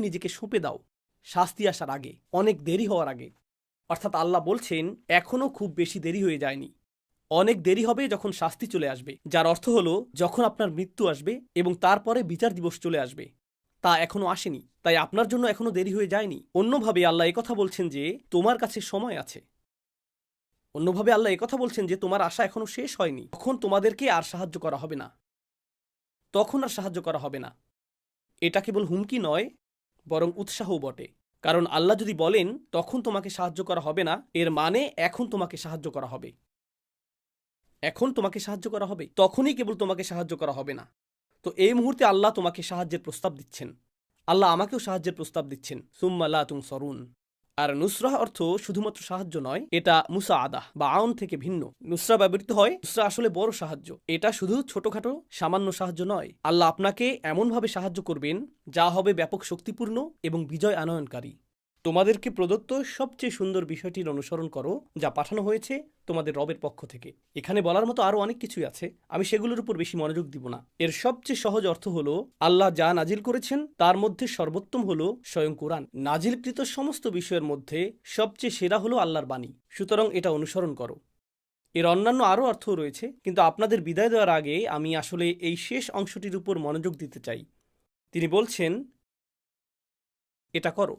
নিজেকে সঁপে দাও শাস্তি আসার আগে, অনেক দেরি হওয়ার আগে। অর্থাৎ আল্লাহ বলছেন এখনও খুব বেশি দেরি হয়ে যায়নি, অনেক দেরি হবে যখন শাস্তি চলে আসবে, যার অর্থ হলো যখন আপনার মৃত্যু আসবে এবং তারপরে বিচার দিবস চলে আসবে। তা এখনো আসেনি, তাই আপনার জন্য এখনো দেরি হয়ে যায়নি। অন্যভাবে আল্লাহ একথা বলছেন যে তোমার কাছে সময় আছে। অন্যভাবে আল্লাহ একথা বলছেন যে তোমার আশা এখনো শেষ হয়নি, তখন তোমাদেরকে আর সাহায্য করা হবে না, তখন আর সাহায্য করা হবে না। এটা কেবল হুমকি নয়, বরং উৎসাহও বটে। কারণ আল্লাহ যদি বলেন তখন তোমাকে সাহায্য করা হবে না, এর মানে এখন তোমাকে সাহায্য করা হবে। এখন তোমাকে সাহায্য করা হবে, তখনই কেবল তোমাকে সাহায্য করা হবে না। তো এই মুহূর্তে আল্লাহ তোমাকে সাহায্যের প্রস্তাব দিচ্ছেন, আল্লাহ আমাকেও সাহায্যের প্রস্তাব দিচ্ছেন। সুম্মা লা তুনসরুন। আর নুসরাহ অর্থ শুধুমাত্র সাহায্য নয়, এটা মুসাআদাহ বা আউন থেকে ভিন্ন। নুসরা ব্যবহৃত হয়, নুসরা আসলে বড় সাহায্য। এটা শুধু ছোটখাটো সামান্য সাহায্য নয়। আল্লাহ আপনাকে এমনভাবে সাহায্য করবেন যা হবে ব্যাপক শক্তিপূর্ণ এবং বিজয় আনয়নকারী। তোমাদেরকে প্রদত্ত সবচেয়ে সুন্দর বিষয়টির অনুসরণ করো যা পাঠানো হয়েছে তোমাদের রবের পক্ষ থেকে। এখানে বলার মতো আরও অনেক কিছুই আছে, আমি সেগুলোর উপর বেশি মনোযোগ দিব না। এর সবচেয়ে সহজ অর্থ হলো আল্লাহ যা নাজিল করেছেন তার মধ্যে সর্বোত্তম হলো স্বয়ং কোরআন। নাজিলকৃত সমস্ত বিষয়ের মধ্যে সবচেয়ে সেরা হলো আল্লাহর বাণী, সুতরাং এটা অনুসরণ করো। এর অন্যান্য আরও অর্থও রয়েছে, কিন্তু আপনাদের বিদায় দেওয়ার আগে আমি আসলে এই শেষ অংশটির উপর মনোযোগ দিতে চাই। তিনি বলছেন এটা করো,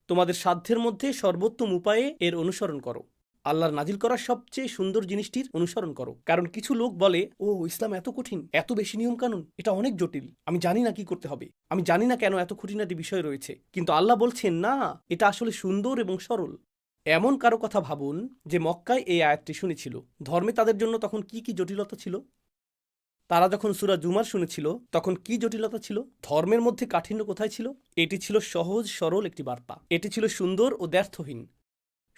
তোমাদের সাধ্যের মধ্যে সর্বোত্তম উপায়ে এর অনুসরণ করো। আল্লাহর নাজিল করা সবচেয়ে সুন্দর জিনিসটির অনুসরণ করো। কারণ কিছু লোক বলে, ও ইসলাম এত কঠিন, এত বেশি নিয়মকানুন, এটা অনেক জটিল, আমি জানি না কি করতে হবে, আমি জানি না কেন এত খুঁটিনাটি বিষয় রয়েছে। কিন্তু আল্লাহ বলছেন না, এটা আসলে সুন্দর এবং সরল। এমন কারো কথা ভাবুন যে মক্কায় এই আয়াতটি শুনেছিল। ধর্মে তাদের জন্য তখন কি কি জটিলতা ছিল? তারা যখন সূরা জুমার শুনেছিল তখন কি জটিলতা ছিল? ধর্মের মধ্যে কাঠিন্য কোথায় ছিল? এটি ছিল সহজ সরল একটি বার্তা, এটি ছিল সুন্দর ও দ্ব্যর্থহীন।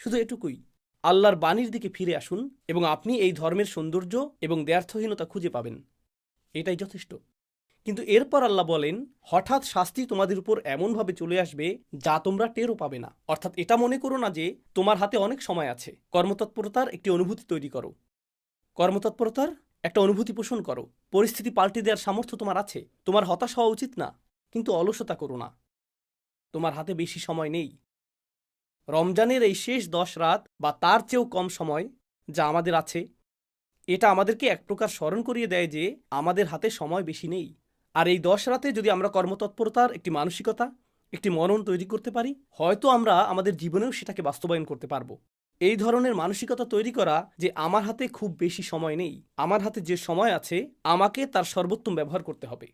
শুধু এটুকুই। আল্লাহর বাণীর দিকে ফিরে আসুন এবং আপনি এই ধর্মের সৌন্দর্য এবং দ্ব্যর্থহীনতা খুঁজে পাবেন। এটাই যথেষ্ট। কিন্তু এরপর আল্লাহ বলেন, হঠাৎ শাস্তি তোমাদের উপর এমনভাবে চলে আসবে যা তোমরা টেরও পাবে না। অর্থাৎ এটা মনে করো না যে তোমার হাতে অনেক সময় আছে। কর্মতৎপরতার একটি অনুভূতি তৈরি করো, কর্মতৎপরতার একটা অনুভূতি পোষণ করো। পরিস্থিতি পাল্টে দেওয়ার সামর্থ্য তোমার আছে। তোমার হতাশ হওয়া উচিত না, কিন্তু অলসতা করো না। তোমার হাতে বেশি সময় নেই। রমজানের এই শেষ 10 রাত বা তার চেয়েও কম সময় যা আমাদের আছে, এটা আমাদেরকে এক প্রকার স্মরণ করিয়ে দেয় যে আমাদের হাতে সময় বেশি নেই। আর এই 10 রাতে যদি আমরা কর্মতৎপরতার একটি মানসিকতা, একটি মনন তৈরি করতে পারি, হয়তো আমরা আমাদের জীবনেও সেটাকে বাস্তবায়ন করতে পারবো। এই ধরনের মানসিকতা তৈরি করা যে আমার হাতে খুব বেশি সময় নেই, আমার হাতে যে সময় আছে আমাকে তার সর্বোত্তম ব্যবহার করতে হবে।